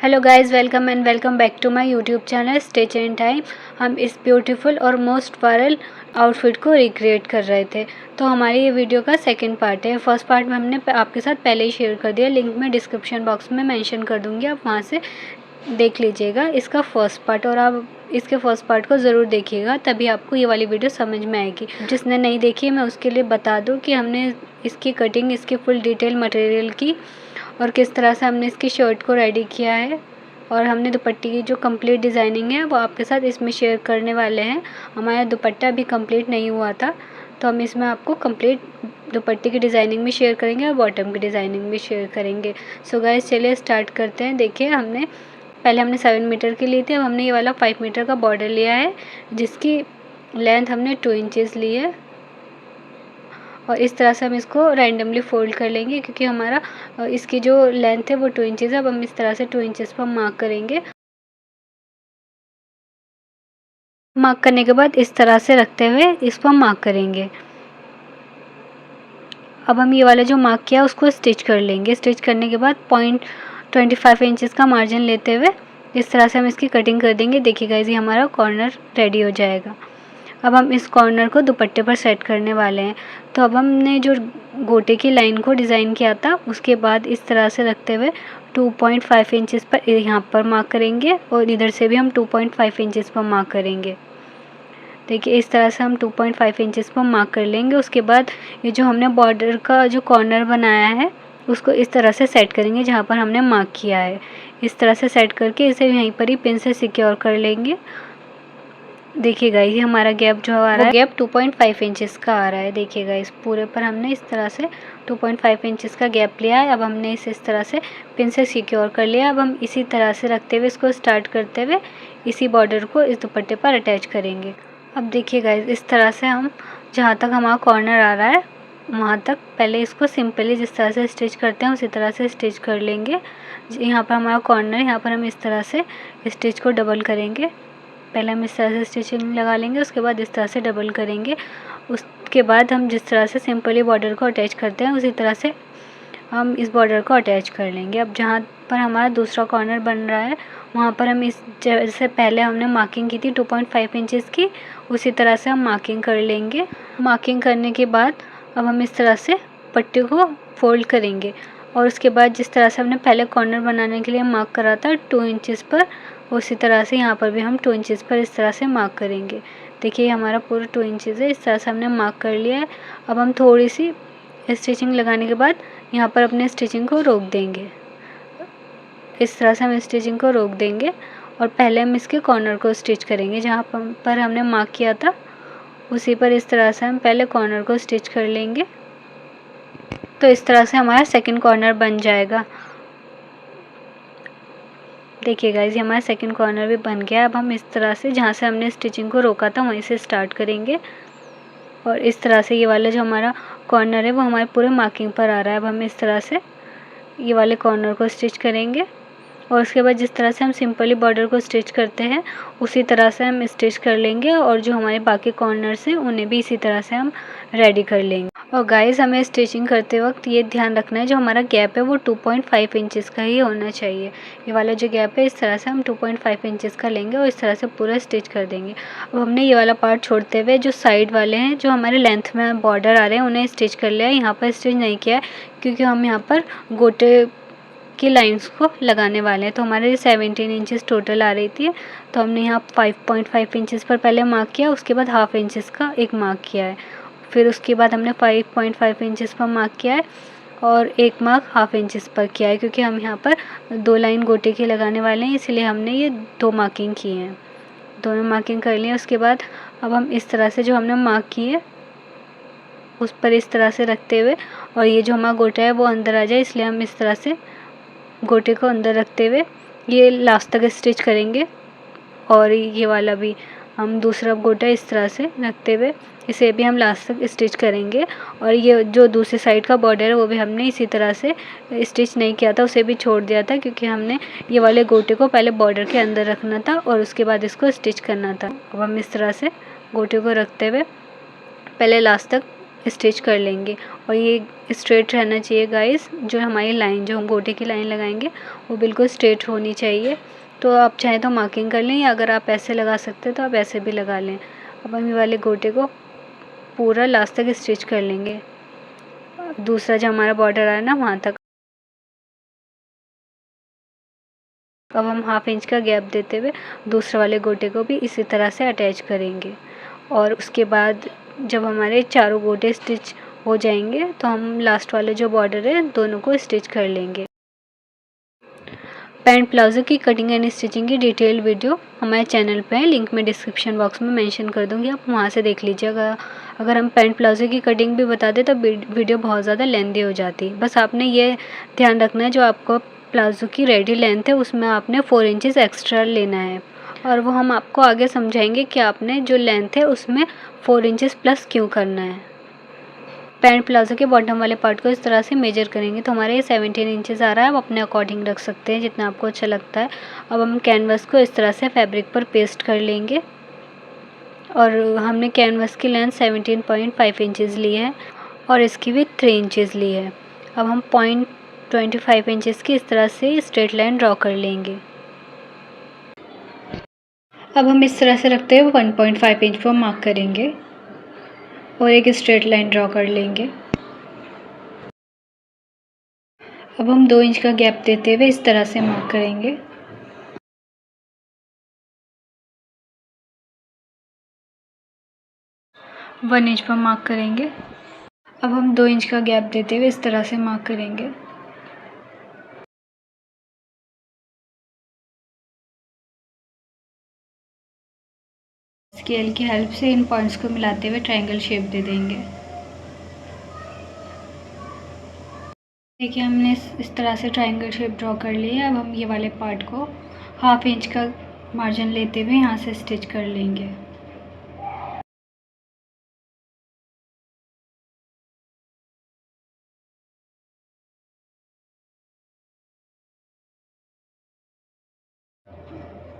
Hello guys, welcome and welcome back to my YouTube channel stitch in time. हम इस beautiful और most viral outfit को recreate कर रहे थे, तो हमारी ये वीडियो का सेकंड पार्ट है। फर्स्ट पार्ट में हमने आपके साथ पहले ही शेयर कर दिया, लिंक मैं डिस्क्रिप्शन बॉक्स में मेंशन कर दूंगी, आप वहाँ से देख लीजिएगा इसका फर्स्ट पार्ट, और आप इसके फर्स्ट पार्ट को ज़रूर देखिएगा, तभी आपको ये वाली वीडियो समझ में आएगी। जिसने नहीं देखी मैं उसके लिए बता दूँ कि हमने इसकी कटिंग, इसकी फुल डिटेल मटेरियल की और किस तरह से हमने इसकी शर्ट को रेडी किया है, और हमने दुपट्टे की जो कंप्लीट डिज़ाइनिंग है वो आपके साथ इसमें शेयर करने वाले हैं। हमारा दुपट्टा अभी कंप्लीट नहीं हुआ था, तो हम इसमें आपको कंप्लीट दुपट्टे की डिज़ाइनिंग भी शेयर करेंगे और बॉटम की डिज़ाइनिंग भी शेयर करेंगे। सो गाइस, चलिए स्टार्ट करते हैं। देखिए, पहले हमने 7 मीटर की ली थी, अब हमने ये वाला 5 मीटर का बॉर्डर लिया है, जिसकी लेंथ हमने 2 इंचेस ली है, और इस तरह से हम इसको रैंडमली फोल्ड कर लेंगे, क्योंकि हमारा इसकी जो लेंथ है वो 2 इंचेस है। अब हम इस तरह से 2 इंचेस पर मार्क करेंगे। मार्क करने के बाद इस तरह से रखते हुए इस पर मार्क करेंगे। अब हम ये वाला जो मार्क किया उसको स्टिच कर लेंगे। स्टिच करने के बाद 0.25 इंचेस का मार्जिन लेते हुए इस तरह से हम इसकी कटिंग कर देंगे। देखिए गाइस, ये हमारा कॉर्नर रेडी हो जाएगा। अब हम इस कॉर्नर को दुपट्टे पर सेट करने वाले हैं। तो अब हमने जो गोटे की लाइन को डिज़ाइन किया था, उसके बाद इस तरह से रखते हुए 2.5 इंचेस पर यहाँ पर मार्क करेंगे, और इधर से भी हम 2.5 इंचेस पर मार्क करेंगे। देखिए, इस तरह से हम 2.5 इंचेस पर मार्क कर लेंगे। उसके बाद ये जो हमने बॉर्डर का जो कॉर्नर बनाया है उसको इस तरह से सेट करेंगे जहाँ पर हमने मार्क किया है। इस तरह से सेट करके इसे यहीं पर ही पिन से सिक्योर कर लेंगे। देखिएगा, ये हमारा गैप जो आ रहा है, गैप 2.5 इंचेस का आ रहा है। देखिएगा, इस पूरे पर हमने इस तरह से 2.5 इंचेस का गैप लिया है। अब हमने इसे इस तरह से पिन से सिक्योर कर लिया। अब हम इसी तरह से रखते हुए इसको स्टार्ट करते हुए इसी बॉर्डर को इस दुपट्टे पर अटैच करेंगे। अब देखिएगा, इस तरह से हम जहाँ तक हमारा कॉर्नर आ रहा है वहाँ तक पहले इसको सिंपली जिस तरह से स्टिच करते हैं उसी तरह से स्टिच कर लेंगे। यहाँ पर हमारा कॉर्नर, यहाँ पर हम इस तरह से स्टिच को डबल करेंगे। पहले हम इस तरह से स्टिचिंग लगा लेंगे, उसके बाद इस तरह से डबल करेंगे। उसके बाद हम जिस तरह से सिंपली बॉर्डर को अटैच करते हैं उसी तरह से हम इस बॉर्डर को अटैच कर लेंगे। अब जहाँ पर हमारा दूसरा कॉर्नर बन रहा है वहाँ पर हम इस जैसे पहले हमने मार्किंग की थी 2.5 इंचेस की, उसी तरह से हम मार्किंग कर लेंगे। मार्किंग करने के बाद अब हम इस तरह से पट्टी को फोल्ड करेंगे, और उसके बाद जिस तरह से हमने पहले कॉर्नर बनाने के लिए मार्क करा था 2 इंचेस पर, उसी तरह से यहाँ पर भी हम 2 इंचेस पर इस तरह से मार्क करेंगे। देखिए, हमारा पूरा 2 इंचेस है, इस तरह से हमने मार्क कर लिया है। अब हम थोड़ी सी स्टिचिंग लगाने के बाद यहाँ पर अपने स्टिचिंग को रोक देंगे। इस तरह से हम स्टिचिंग को रोक देंगे, और पहले हम इसके कॉर्नर को स्टिच करेंगे। जहाँ पर हमने मार्क किया था उसी पर इस तरह से हम पहले कॉर्नर को स्टिच कर लेंगे। तो इस तरह से हमारा सेकंड कॉर्नर बन जाएगा। देखिए गाइस, ये हमारा सेकंड कॉर्नर भी बन गया। अब हम इस तरह से जहाँ से हमने स्टिचिंग को रोका था वहीं से स्टार्ट करेंगे, और इस तरह से ये वाला जो हमारा कॉर्नर है वो हमारे पूरे मार्किंग पर आ रहा है। अब हम इस तरह से ये वाले कॉर्नर को स्टिच करेंगे, और उसके बाद जिस तरह से हम सिंपली बॉर्डर को स्टिच करते हैं उसी तरह से हम स्टिच कर लेंगे, और जो हमारे बाकी कॉर्नर्स हैं उन्हें भी इसी तरह से हम रेडी कर लेंगे। और गाइस, हमें स्टिचिंग करते वक्त ये ध्यान रखना है जो हमारा गैप है वो 2.5 इंचेस का ही होना चाहिए। ये वाला जो गैप है इस तरह से हम 2.5 इंचेस का लेंगे और इस तरह से पूरा स्टिच कर देंगे। अब हमने ये वाला पार्ट छोड़ते हुए जो साइड वाले हैं जो हमारे लेंथ में बॉर्डर आ रहे हैं उन्हें स्टिच कर लिया है। यहाँ पर स्टिच नहीं किया है क्योंकि हम यहाँ पर गोटे की लाइंस को लगाने वाले हैं। तो हमारे 17 इंचेस टोटल आ रही थी, तो हमने यहाँ 5.5 इंचेस पर पहले मार्क किया, उसके बाद हाफ इंचेस का एक मार्क किया है, फिर उसके बाद हमने 5.5 इंचेस पर मार्क किया है, और एक मार्क हाफ इंचेस पर किया है, क्योंकि हम यहाँ पर 2 लाइन गोटे की लगाने वाले हैं, इसलिए हमने ये 2 मार्किंग की हैं। दोनों मार्किंग कर लिए। उसके बाद अब हम इस तरह से जो हमने मार्क की है उस पर इस तरह से रखते हुए, और ये जो हमारा गोटा है वो अंदर आ जाए, इसलिए हम इस तरह से गोटे को अंदर रखते हुए ये लास्ट तक स्टिच करेंगे। और ये वाला भी हम दूसरा गोटा इस तरह से रखते हुए इसे भी हम लास्ट तक स्टिच करेंगे। और ये जो दूसरी साइड का बॉर्डर है वो भी हमने इसी तरह से स्टिच नहीं किया था, उसे भी छोड़ दिया था, क्योंकि हमने ये वाले गोटे को पहले बॉर्डर के अंदर रखना था और उसके बाद इसको स्टिच करना था। अब हम इस तरह से गोटे को रखते हुए पहले लास्ट तक स्टिच कर लेंगे। और ये स्ट्रेट रहना चाहिए गाइस, जो हमारी लाइन, जो हम गोटे की लाइन लगाएंगे वो बिल्कुल स्ट्रेट होनी चाहिए। तो आप चाहे तो मार्किंग कर लें, या अगर आप ऐसे लगा सकते हैं तो आप ऐसे भी लगा लें। अब हम ये वाले गोटे को पूरा लास्ट तक स्टिच कर लेंगे, दूसरा जो हमारा बॉर्डर आया ना वहाँ तक। अब हम 1/2 इंच का गैप देते हुए दूसरे वाले गोटे को भी इसी तरह से अटैच करेंगे। और उसके बाद जब हमारे चारों गोटे स्टिच हो जाएंगे तो हम लास्ट वाले जो बॉर्डर है दोनों को स्टिच कर लेंगे। पैंट प्लाजो की कटिंग एंड स्टिचिंग की डिटेल वीडियो हमारे चैनल पे है, लिंक मैं डिस्क्रिप्शन बॉक्स में मेंशन कर दूंगी, आप वहाँ से देख लीजिएगा। अगर हम पैंट प्लाजो की कटिंग भी बता दें तो वीडियो बहुत ज़्यादा लेंदी हो जाती है। बस आपने ये ध्यान रखना है, जो आपको प्लाजो की रेडी लेंथ है उसमें आपने 4 इंचेस एक्स्ट्रा लेना है, और वो हम आपको आगे समझाएंगे कि आपने जो लेंथ है उसमें 4 इंचेस प्लस क्यों करना है। पैंट प्लाजो के बॉटम वाले पार्ट को इस तरह से मेजर करेंगे तो हमारे ये 17 इंचेस आ रहा है। आप अपने अकॉर्डिंग रख सकते हैं जितना आपको अच्छा लगता है। अब हम कैनवस को इस तरह से फैब्रिक पर पेस्ट कर लेंगे, और हमने कैनवस की लेंथ 17.5 इंचेस ली है और इसकी भी 3 इंचेस ली है। अब हम 0.25 इंचेस की इस तरह से स्ट्रेट लाइन ड्रॉ कर लेंगे। अब हम इस तरह से रखते हुए 1.5 इंच पर मार्क करेंगे और एक स्ट्रेट लाइन ड्रॉ कर लेंगे। अब हम 2 इंच का गैप देते हुए इस तरह से मार्क करेंगे। वन इंच पर मार्क करेंगे। अब हम 2 इंच का गैप देते हुए इस तरह से मार्क करेंगे। स्केल की हेल्प से इन पॉइंट्स को मिलाते हुए ट्रायंगल शेप दे देंगे। देखिए हमने इस तरह से ट्रायंगल शेप ड्रॉ कर ली है। अब हम ये वाले पार्ट को 1/2 इंच का मार्जिन लेते हुए यहाँ से स्टिच कर लेंगे।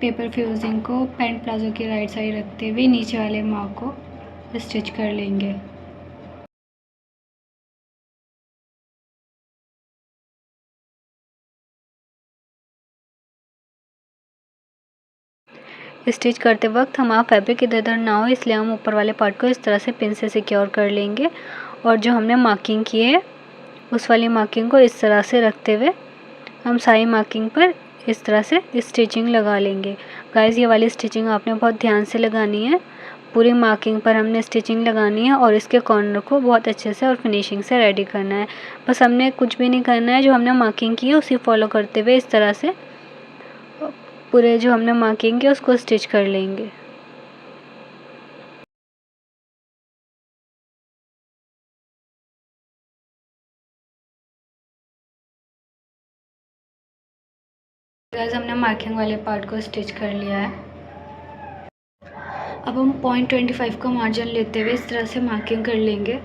पेपर फ्यूजिंग को पैंट प्लाजो की राइट साइड रखते हुए नीचे वाले मार्क को स्टिच कर लेंगे। स्टिच करते वक्त हमारा फैब्रिक इधर उधर ना हो, इसलिए हम ऊपर वाले पार्ट को इस तरह से पिन से सिक्योर कर लेंगे। और जो हमने मार्किंग की है उस वाली मार्किंग को इस तरह से रखते हुए हम सारी मार्किंग पर इस तरह से स्टिचिंग लगा लेंगे। गाइस ये वाली स्टिचिंग आपने बहुत ध्यान से लगानी है, पूरी मार्किंग पर हमने स्टिचिंग लगानी है और इसके कॉर्नर को बहुत अच्छे से और फिनिशिंग से रेडी करना है। बस हमने कुछ भी नहीं करना है, जो हमने मार्किंग की है उसी फॉलो करते हुए इस तरह से पूरे जो हमने मार्किंग की उसको स्टिच कर लेंगे। गाइस हमने मार्किंग वाले पार्ट को स्टिच कर लिया है। अब हम 0.25 का मार्जिन लेते हुए इस तरह से मार्किंग कर लेंगे।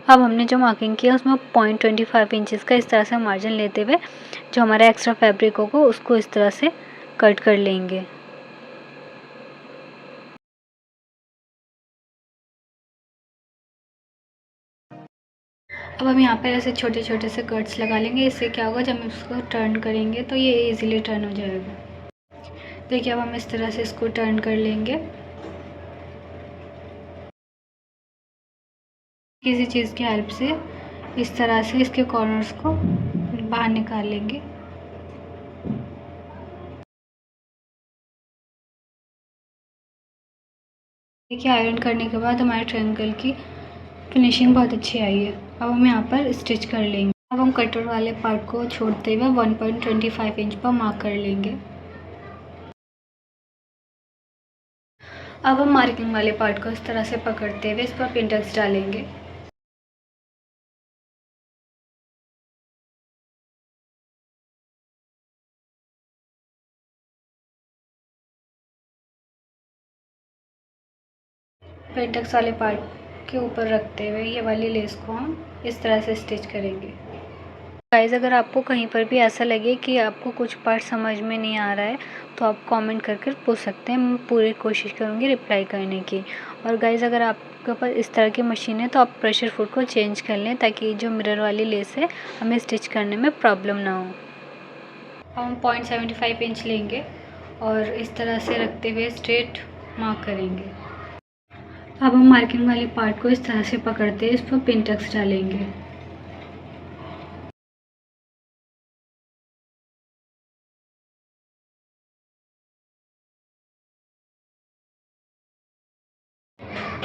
अब हमने जो मार्किंग किया उसमें 0.25 इंचेस का इस तरह से मार्जिन लेते हुए जो हमारा एक्स्ट्रा फैब्रिक होगा उसको इस तरह से कट कर लेंगे। अब हम यहाँ पर ऐसे छोटे छोटे से कट्स लगा लेंगे। इससे क्या होगा, जब हम इसको टर्न करेंगे तो ये इजीली टर्न हो जाएगा। देखिए अब हम इस तरह से इसको टर्न कर लेंगे। किसी चीज़ की हेल्प से इस तरह से इसके कॉर्नर्स को बाहर निकाल लेंगे। देखिए आयरन करने के बाद हमारे ट्रायंगल की फिनिशिंग बहुत अच्छी आई है। अब हम यहाँ पर स्टिच कर लेंगे। अब हम कटर वाले पार्ट को छोड़ते हुए 1.25 इंच पर मार्क कर लेंगे। अब हम मार्किंग वाले पार्ट को इस तरह से पकड़ते हुए इस पर पिंटक्स डालेंगे। पिंटक्स वाले पार्ट के ऊपर रखते हुए ये वाली लेस को हम इस तरह से स्टिच करेंगे। गाइज़ अगर आपको कहीं पर भी ऐसा लगे कि आपको कुछ पार्ट समझ में नहीं आ रहा है तो आप कमेंट कर कर पूछ सकते हैं। मैं पूरी कोशिश करूँगी रिप्लाई करने की। और गाइज़ अगर आपके पास इस तरह की मशीन है तो आप प्रेशर फुट को चेंज कर लें ताकि जो मिरर वाली लेस है हमें स्टिच करने में प्रॉब्लम ना हो। हम 0.75 इंच लेंगे और इस तरह से रखते हुए स्ट्रेट मार्क करेंगे। अब हम मार्किंग वाले पार्ट को इस तरह से पकड़ते हैं, इस पर पिन टक्स डालेंगे।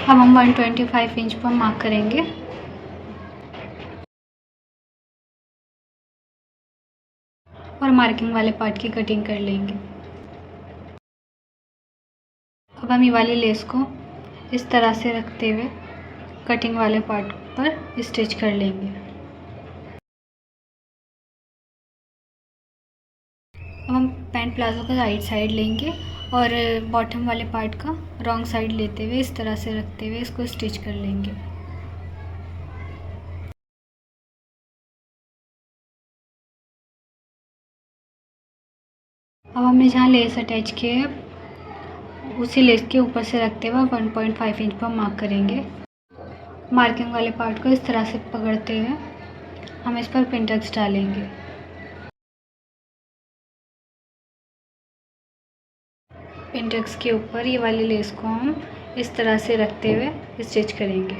अब हम 125 इंच पर मार्क करेंगे और मार्किंग वाले पार्ट की कटिंग कर लेंगे। अब हम ये वाली लेस को इस तरह से रखते हुए कटिंग वाले पार्ट पर स्टिच कर लेंगे। अब हम पैंट प्लाजो का राइट साइड लेंगे और बॉटम वाले पार्ट का रॉन्ग साइड लेते हुए इस तरह से रखते हुए इसको स्टिच कर लेंगे। अब हमने जहाँ लेस अटैच किए है उसी लेस के ऊपर से रखते हुए 1.5 इंच पर मार्क करेंगे। मार्किंग वाले पार्ट को इस तरह से पकड़ते हुए हम इस पर पिन टक्स डालेंगे। पिन टक्स के ऊपर ये वाली लेस को हम इस तरह से रखते हुए स्टिच करेंगे।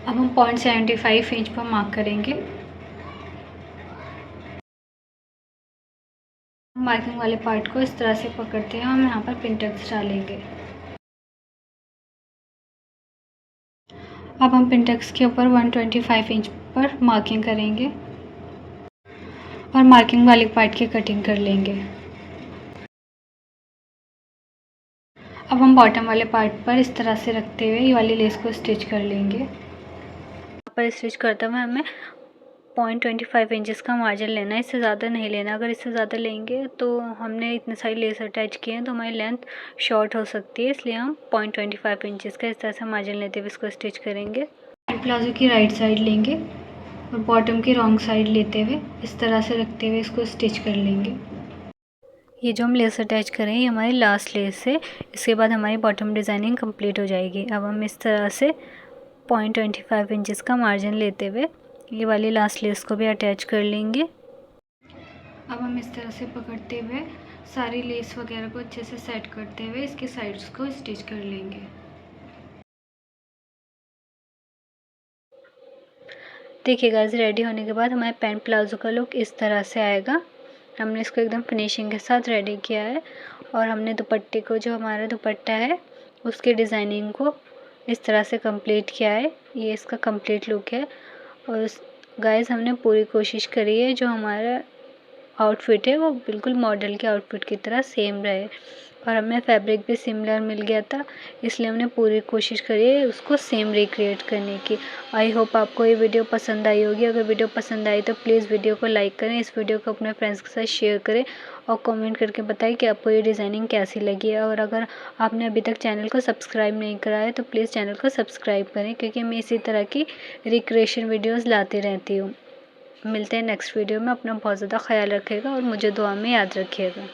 अब हम 0.75 इंच पर मार्क करेंगे। मार्किंग वाले पार्ट को इस तरह से पकड़ते हैं, हम यहाँ पर पिन टक्स डालेंगे। अब हम पिन टक्स के ऊपर 125 इंच पर मार्किंग करेंगे और मार्किंग वाले पार्ट की कटिंग कर लेंगे। अब हम बॉटम वाले पार्ट पर इस तरह से रखते हुए ये वाली लेस को स्टिच कर लेंगे। यहाँ पर स्टिच करते हुए हमें 0.25 इंचेस का मार्जिन लेना है, इससे ज़्यादा नहीं लेना। अगर इससे ज़्यादा लेंगे तो हमने इतने सारी लेस अटैच किए हैं तो हमारी लेंथ शॉर्ट हो सकती है, इसलिए हम 0.25 इंचेस का इस तरह से मार्जिन लेते हुए इसको स्टिच करेंगे। प्लाजो की राइट साइड लेंगे और बॉटम की रॉन्ग साइड लेते हुए इस तरह से रखते हुए इसको स्टिच कर लेंगे। ये जो हम लेस अटैच करें ये हमारी लास्ट लेस है, इसके बाद हमारी बॉटम डिज़ाइनिंग कंप्लीट हो जाएगी। अब हम इस तरह से 0.25 इंचेस का मार्जिन लेते हुए ये वाली लास्ट लेस को भी अटैच कर लेंगे। अब हम इस तरह से पकड़ते हुए सारी लेस वगैरह को अच्छे से सेट करते हुए इसके साइड्स को स्टिच कर लेंगे। देखिए गाइस, रेडी होने के बाद हमारे पैंट प्लाजो का लुक इस तरह से आएगा। हमने इसको एकदम फिनिशिंग के साथ रेडी किया है और हमने दुपट्टे को, जो हमारा दुपट्टा है उसकी डिज़ाइनिंग को इस तरह से कंप्लीट किया है। ये इसका कंप्लीट लुक है। और गाइस हमने पूरी कोशिश करी है जो हमारा आउटफिट है वो बिल्कुल मॉडल के आउटफिट की तरह सेम रहे, और हमें फैब्रिक भी सिमिलर मिल गया था, इसलिए हमने पूरी कोशिश करी है उसको सेम रिक्रिएट करने की। आई होप आपको ये वीडियो पसंद आई होगी। अगर वीडियो पसंद आई तो प्लीज़ वीडियो को लाइक करें, इस वीडियो को अपने फ्रेंड्स के साथ शेयर करें और कमेंट करके बताएं कि आपको ये डिज़ाइनिंग कैसी लगी है। और अगर आपने अभी तक चैनल को सब्सक्राइब नहीं करा है तो प्लीज़ चैनल को सब्सक्राइब करें, क्योंकि मैं इसी तरह की रिक्रिएशन वीडियोज़ लाती रहती हूँ। मिलते हैं नेक्स्ट वीडियो में। अपना बहुत ज़्यादा ख्याल रखिएगा और मुझे दुआ में याद रखिएगा।